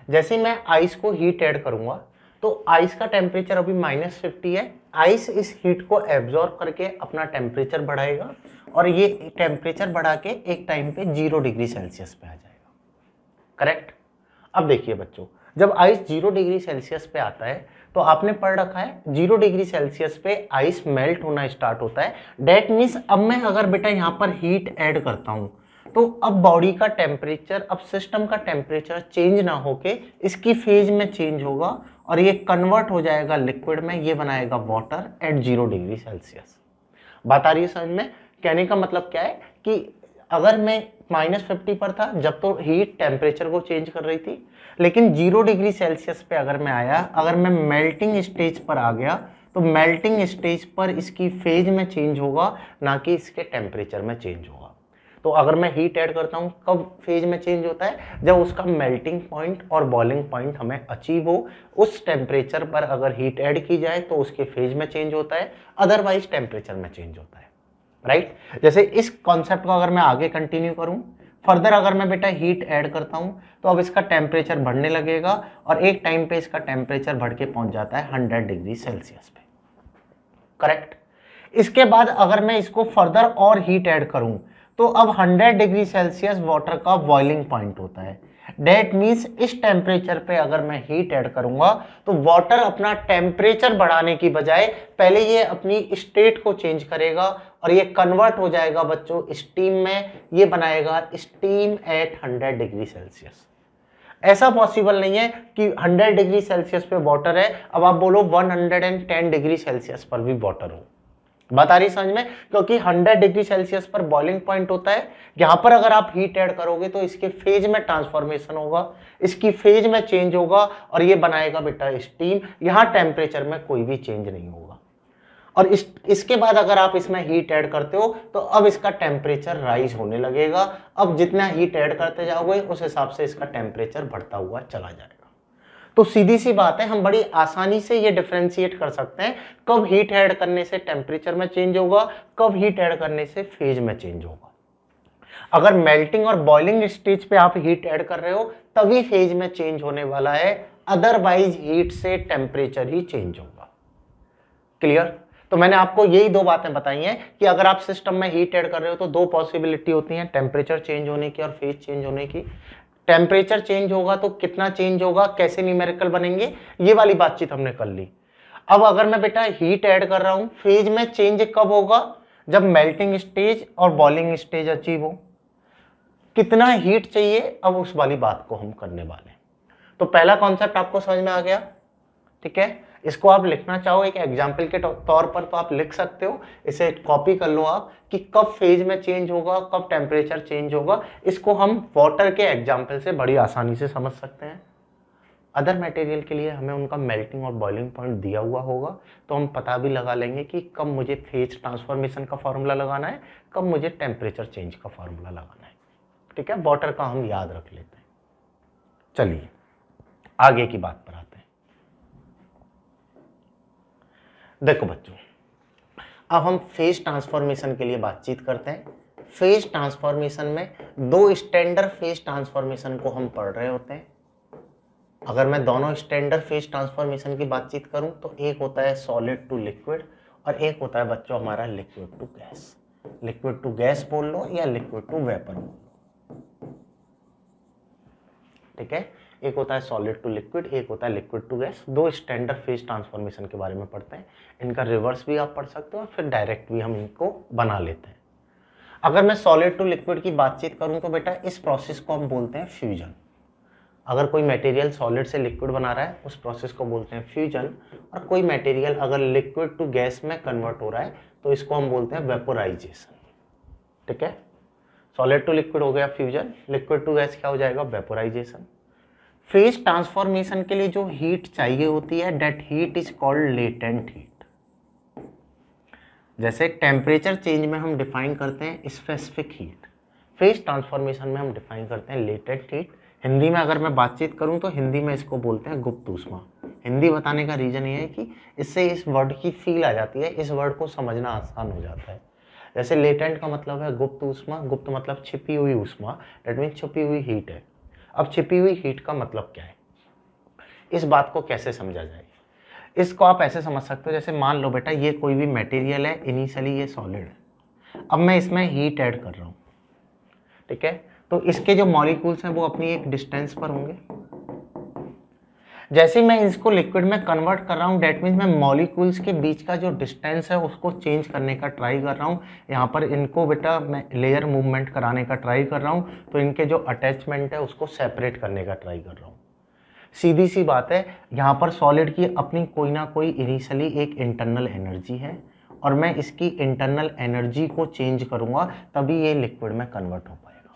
जैसे मैं आइस को हीट ऐड करूँगा तो आइस का टेम्परेचर अभी -50 है, आइस इस हीट को एब्जॉर्ब करके अपना टेम्परेचर बढ़ाएगा और ये टेम्परेचर बढ़ा के एक टाइम पे 0 डिग्री सेल्सियस पे आ जाएगा, करेक्ट। अब देखिए बच्चों, जब आइस 0 डिग्री सेल्सियस पे आता है तो आपने पढ़ रखा है 0 डिग्री सेल्सियस पे आइस मेल्ट होना स्टार्ट होता है। डेट मीन्स अब मैं अगर बेटा यहाँ पर हीट ऐड करता हूँ तो अब बॉडी का टेम्परेचर, अब सिस्टम का टेम्परेचर चेंज ना होके इसकी फेज में चेंज होगा और ये कन्वर्ट हो जाएगा लिक्विड में, ये बनाएगा वाटर एट 0 डिग्री सेल्सियस। बात आ रही है समझ में? कहने का मतलब क्या है कि अगर मैं -50 पर था जब तो हीट टेम्परेचर को चेंज कर रही थी, लेकिन 0 डिग्री सेल्सियस पे अगर मैं आया, अगर मैं मेल्टिंग स्टेज पर आ गया तो मेल्टिंग स्टेज पर इसकी फेज में चेंज होगा, ना कि इसके टेम्परेचर में चेंज होगा। तो अगर मैं हीट ऐड करता हूं कब फेज में चेंज होता है? जब उसका मेल्टिंग पॉइंट और बॉइलिंग पॉइंट हमें अचीव हो, उस टेम्परेचर पर अगर हीट ऐड की जाए तो उसके फेज में चेंज होता है, अदरवाइज टेम्परेचर में चेंज होता है। राइट? जैसे इस कॉन्सेप्ट को अगर मैं आगे कंटिन्यू करूं, फर्दर अगर मैं बेटा हीट ऐड करता हूं तो अब इसका टेम्परेचर बढ़ने लगेगा और एक टाइम पे इसका टेम्परेचर बढ़ के पहुंच जाता है 100 डिग्री सेल्सियस पे। करेक्ट? इसके बाद अगर मैं इसको फर्दर और हीट ऐड करूं तो अब 100 डिग्री सेल्सियस वाटर का बॉइलिंग पॉइंट होता है। डेट मीन्स इस टेम्परेचर पे अगर मैं हीट ऐड करूंगा तो वाटर अपना टेम्परेचर बढ़ाने की बजाय पहले ये अपनी स्टेट को चेंज करेगा और ये कन्वर्ट हो जाएगा बच्चों स्टीम में, ये बनाएगा स्टीम एट 100 डिग्री सेल्सियस। ऐसा पॉसिबल नहीं है कि 100 डिग्री सेल्सियस पे वाटर है, अब आप बोलो 110 डिग्री सेल्सियस पर भी वाटर हो। बता रही समझ में? क्योंकि 100 डिग्री सेल्सियस पर बॉइलिंग पॉइंट होता है, यहां पर अगर आप हीट ऐड करोगे तो इसके फेज में ट्रांसफॉर्मेशन होगा, इसकी फेज में चेंज होगा और ये बनाएगा बेटा स्टीम। यहां टेम्परेचर में कोई भी चेंज नहीं होगा। और इसके बाद अगर आप इसमें हीट ऐड करते हो तो अब इसका टेम्परेचर राइज होने लगेगा। अब जितना हीट ऐड करते जाओगे उस हिसाब से इसका टेम्परेचर बढ़ता हुआ चला जाएगा। तो सीधी सी बात है, हम बड़ी आसानी से ये डिफरेंशिएट कर सकते हैं कब हीट ऐड करने से टेम्परेचर में चेंज होगा, कब हीट ऐड करने से फेज में चेंज होगा। अगर मेल्टिंग और बॉइलिंग स्टेज पे आप हीट ऐड कर रहे हो तभी फेज में चेंज होने वाला है, अदरवाइज हीट से टेम्परेचर ही चेंज होगा। क्लियर? तो मैंने आपको यही दो बातें बताई हैं कि अगर आप सिस्टम में हीट ऐड कर रहे हो तो दो पॉसिबिलिटी होती हैं, टेम्परेचर चेंज होने की और फेज चेंज होने की। टेम्परेचर चेंज होगा तो कितना चेंज होगा, कैसे न्यूमेरिकल बनेंगे, ये वाली बातचीत हमने कर ली। अब अगर मैं बेटा हीट ऐड कर रहा हूं, फेज में चेंज कब होगा? जब मेल्टिंग स्टेज और बॉइलिंग स्टेज अचीव हो। कितना हीट चाहिए, अब उस वाली बात को हम करने वाले हैं। तो पहला कॉन्सेप्ट आपको समझ में आ गया? ठीक है, इसको आप लिखना चाहो एक एग्जाम्पल के तौर पर तो आप लिख सकते हो, इसे कॉपी कर लो आप कि कब फेज में चेंज होगा, कब टेम्परेचर चेंज होगा। इसको हम वाटर के एग्जाम्पल से बड़ी आसानी से समझ सकते हैं। अदर मटेरियल के लिए हमें उनका मेल्टिंग और बॉइलिंग पॉइंट दिया हुआ होगा तो हम पता भी लगा लेंगे कि कब मुझे फेज ट्रांसफॉर्मेशन का फॉर्मूला लगाना है, कब मुझे टेम्परेचर चेंज का फॉर्मूला लगाना है। ठीक है, वाटर का हम याद रख लेते हैं। चलिए आगे की बात पर आते हैं। देखो बच्चों, अब हम फेज ट्रांसफॉर्मेशन के लिए बातचीत करते हैं। फेज ट्रांसफॉर्मेशन में दो स्टैंडर्ड फेज ट्रांसफॉर्मेशन को हम पढ़ रहे होते हैं। अगर मैं दोनों स्टैंडर्ड फेज ट्रांसफॉर्मेशन की बातचीत करूं तो एक होता है सॉलिड टू लिक्विड और एक होता है बच्चों हमारा liquid to gas. Liquid to gas बोल लो या लिक्विड टू वेपर बोल लो। ठीक है, एक होता है सॉलिड टू लिक्विड, एक होता है लिक्विड टू गैस। दो स्टैंडर्ड फेज ट्रांसफॉर्मेशन के बारे में पढ़ते हैं। इनका रिवर्स भी आप पढ़ सकते हो और फिर डायरेक्ट भी हम इनको बना लेते हैं। अगर मैं सॉलिड टू लिक्विड की बातचीत करूं तो बेटा इस प्रोसेस को हम बोलते हैं फ्यूजन। अगर कोई मटेरियल सॉलिड से लिक्विड बना रहा है उस प्रोसेस को बोलते हैं फ्यूजन, और कोई मटेरियल अगर लिक्विड टू गैस में कन्वर्ट हो रहा है तो इसको हम बोलते हैं वेपोराइजेशन। ठीक है, सॉलिड टू लिक्विड हो गया फ्यूजन, लिक्विड टू गैस क्या हो जाएगा? वेपोराइजेशन। फेज ट्रांसफॉर्मेशन के लिए जो हीट चाहिए होती है that heat is called latent heat. जैसे टेम्परेचर चेंज में हम डिफाइन करते हैं स्पेसिफिक हीट, फेज ट्रांसफॉर्मेशन में हम डिफाइन करते हैं लेटेंट हीट। हिंदी में अगर मैं बातचीत करूं तो हिंदी में इसको बोलते हैं गुप्त ऊष्मा। हिंदी बताने का रीजन ये है कि इससे इस वर्ड की फील आ जाती है, इस वर्ड को समझना आसान हो जाता है। जैसे लेटेंट का मतलब है गुप्त ऊष्मा, गुप्त मतलब छिपी हुई ऊष्मा, दैट मीन्स छिपी हुई हीट है। अब छिपी हुई हीट का मतलब क्या है, इस बात को कैसे समझा जाए? इसको आप ऐसे समझ सकते हो, जैसे मान लो बेटा ये कोई भी मटेरियल है, इनिशियली ये सॉलिड है, अब मैं इसमें हीट ऐड कर रहा हूँ। ठीक है, तो इसके जो मॉलिक्यूल्स हैं वो अपनी एक डिस्टेंस पर होंगे। जैसे मैं इसको लिक्विड में कन्वर्ट कर रहा हूँ डेट मीन्स मैं मॉलिक्यूल्स के बीच का जो डिस्टेंस है उसको चेंज करने का ट्राई कर रहा हूँ। यहाँ पर इनको बेटा मैं लेयर मूवमेंट कराने का ट्राई कर रहा हूँ, तो इनके जो अटैचमेंट है उसको सेपरेट करने का ट्राई कर रहा हूँ। सीधी सी बात है, यहाँ पर सॉलिड की अपनी कोई ना कोई इनिशियली एक इंटरनल एनर्जी है और मैं इसकी इंटरनल एनर्जी को चेंज करूँगा तभी ये लिक्विड में कन्वर्ट हो पाएगा।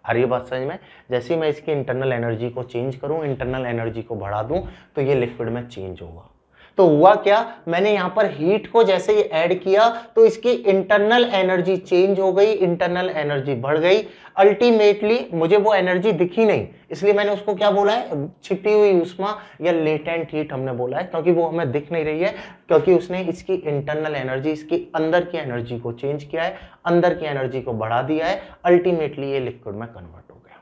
आ रही है बात समझ में? जैसे ही मैं इसकी इंटरनल एनर्जी को चेंज करूँ, इंटरनल एनर्जी को बढ़ा दूँ तो ये लिक्विड में चेंज होगा। तो हुआ क्या, मैंने यहाँ पर हीट को जैसे ही ऐड किया तो इसकी इंटरनल एनर्जी चेंज हो गई, इंटरनल एनर्जी बढ़ गई। अल्टीमेटली मुझे वो एनर्जी दिखी नहीं, इसलिए मैंने उसको क्या बोला है, छिपी हुई ऊष्मा या लेटेंट हीट हमने बोला है, क्योंकि वो हमें दिख नहीं रही है, क्योंकि उसने इसकी इंटरनल एनर्जी, इसकी अंदर की एनर्जी को चेंज किया है, अंदर की एनर्जी को बढ़ा दिया है। अल्टीमेटली ये लिक्विड में कन्वर्ट हो गया।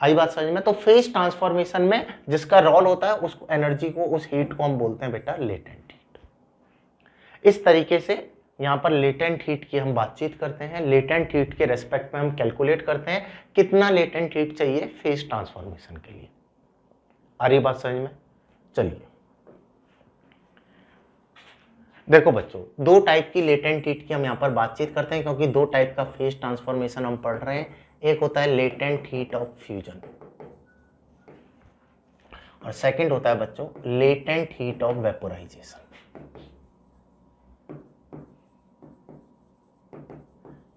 आई बात समझ में? तो फेज ट्रांसफॉर्मेशन में जिसका रोल होता है उस एनर्जी को, उस हीट को हम बोलते हैं बेटा लेटेंट हीट। इस तरीके से यहाँ पर लेटेंट हीट की हम बातचीत करते हैं। लेटेंट हीट के रेस्पेक्ट में हम कैलकुलेट करते हैं कितना लेटेंट हीट चाहिए फेज ट्रांसफॉर्मेशन के लिए। आ रही बात समझ में? चलिए देखो बच्चों, दो टाइप की लेटेंट हीट की हम यहाँ पर बातचीत करते हैं, क्योंकि दो टाइप का फेज ट्रांसफॉर्मेशन हम पढ़ रहे हैं। एक होता है लेटेंट हीट ऑफ फ्यूजन और सेकंड होता है बच्चों लेटेंट हीट ऑफ वेपोराइजेशन।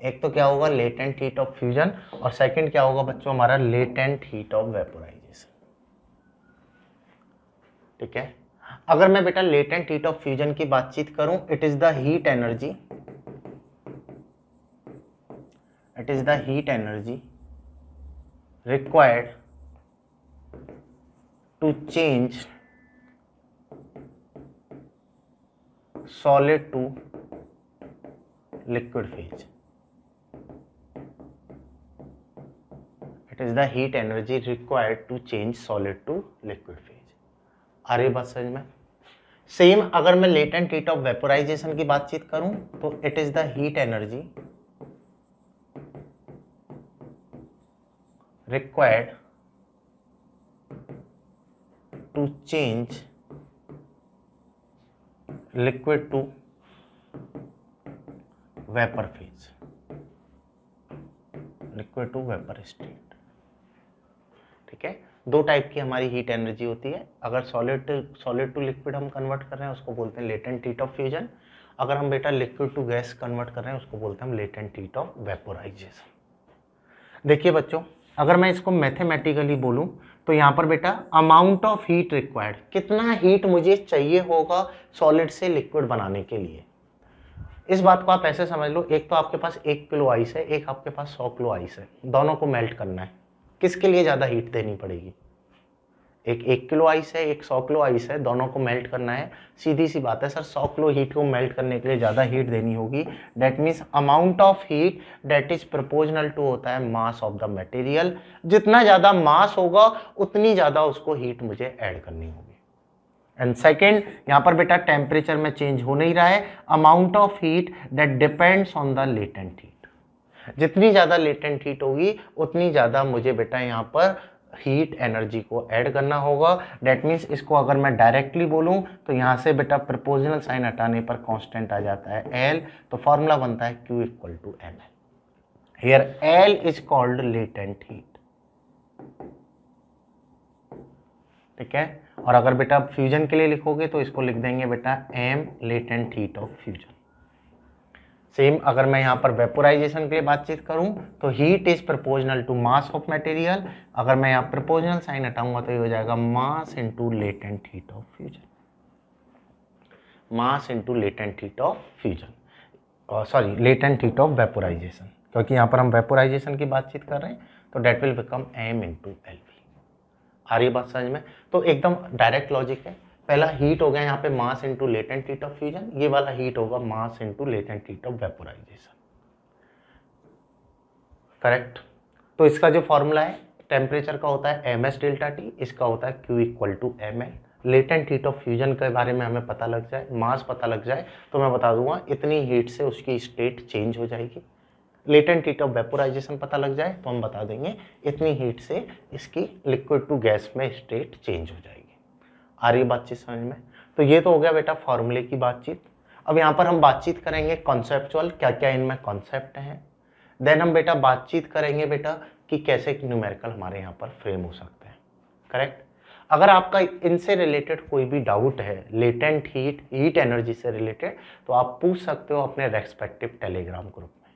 एक तो क्या होगा लेटेंट हीट ऑफ फ्यूजन और सेकंड क्या होगा बच्चों हमारा लेटेंट हीट ऑफ वेपोराइजेशन। ठीक है, अगर मैं बेटा लेटेंट हीट ऑफ फ्यूजन की बातचीत करूं, it is the heat energy, it is the heat energy required to change solid to liquid phase. It is the heat energy required to change solid to liquid phase. आ रही बात समझ में? सेम अगर मैं लेटेंट हीट ऑफ वेपोराइजेशन की बातचीत करूं तो it is the heat energy required to change liquid to vapor phase, liquid to vapor state। ठीक है, दो टाइप की हमारी हीट एनर्जी होती है। अगर सॉलिड टू लिक्विड हम कन्वर्ट कर रहे हैं उसको बोलते हैं लेटेंट हीट ऑफ फ्यूजन। अगर हम बेटा लिक्विड टू गैस कन्वर्ट कर रहे हैं उसको बोलते हैं हम लेटेंट हीट ऑफ वेपोराइजेशन। देखिए बच्चों, अगर मैं इसको मैथमेटिकली बोलूं तो यहाँ पर बेटा अमाउंट ऑफ हीट रिक्वायर्ड, कितना हीट मुझे चाहिए होगा सॉलिड से लिक्विड बनाने के लिए। इस बात को आप ऐसे समझ लो, एक तो आपके पास 1 किलो आइस है, एक आपके पास 100 किलो आइस है, दोनों को मेल्ट करना है। किसके लिए ज़्यादा हीट देनी पड़ेगी? एक 1 किलो आइस है, एक 100 किलो आइस है, दोनों को मेल्ट करना है। सीधी सी बात है सर, 100 किलो हीट को मेल्ट करने के लिए ज़्यादा हीट देनी होगी। That means amount of heat that is proportional to होता है मास ऑफ द मटेरियल। जितना ज़्यादा मास होगा उतनी ज़्यादा उसको हीट मुझे ऐड करनी होगी। एंड सेकेंड, यहाँ पर बेटा टेम्परेचर में चेंज हो नहीं रहा है, amount of heat that depends on the latent heat. जितनी ज़्यादा लेटेंट हीट होगी उतनी ज़्यादा मुझे बेटा यहाँ पर हीट एनर्जी को ऐड करना होगा। डेट मीन्स इसको अगर मैं डायरेक्टली बोलूं तो यहाँ से बेटा प्रोपोर्शनल साइन हटाने पर कांस्टेंट आ जाता है L, तो फॉर्मूला बनता है Q equal to ml। Here L is called latent heat. ठीक है, और अगर बेटा फ्यूजन के लिए लिखोगे तो इसको लिख देंगे बेटा M latent heat of fusion. Same अगर मैं यहाँ पर वेपोराइजेशन के लिए बातचीत करूँ तो heat is proportional to mass of material. अगर मैं यहाँ प्रोपोर्शनल साइन हटाऊंगा तो ये हो जाएगा mass into latent heat of fusion, mass into latent heat of fusion, sorry latent heat of vaporisation, क्योंकि यहाँ पर हम वेपोराइजेशन की बातचीत कर रहे हैं तो that will become M into LV। आ रही बात समझ में? तो एकदम डायरेक्ट लॉजिक है। पहला हीट हो गया यहाँ पे mass into latent heat of fusion, ये वाला हीट होगा mass into latent heat of vaporisation. Correct. तो इसका जो फॉर्मूला है टेम्परेचर का होता है ms डेल्टा T, इसका होता है Q equal to ml। Latent heat of fusion के बारे में हमें पता लग जाए, मास पता लग जाए तो मैं बता दूंगा इतनी हीट से उसकी स्टेट चेंज हो जाएगी। लेटेंट हीट ऑफ वेपोराइजेशन पता लग जाए तो हम बता देंगे इतनी हीट से इसकी लिक्विड टू गैस में स्टेट चेंज हो जाएगी। आ रही बातचीत समझ में? तो ये तो हो गया बेटा फॉर्मूले की बातचीत। अब यहाँ पर हम बातचीत करेंगे कॉन्सेप्चुअल, क्या क्या इनमें कॉन्सेप्ट हैं। देन हम बेटा बातचीत करेंगे बेटा कि कैसे न्यूमेरिकल हमारे यहाँ पर फ्रेम हो सकते हैं। करेक्ट। अगर आपका इनसे रिलेटेड कोई भी डाउट है, लेटेंट हीट एनर्जी से रिलेटेड, तो आप पूछ सकते हो अपने रेस्पेक्टिव टेलीग्राम ग्रुप में,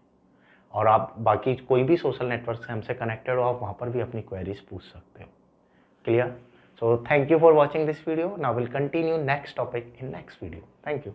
और आप बाकी कोई भी सोशल नेटवर्क से हमसे कनेक्टेड हो, आप वहाँ पर भी अपनी क्वेरीज पूछ सकते हो। Clear? So thank you for watching this video. Now we'll continue next topic in next video. Thank you.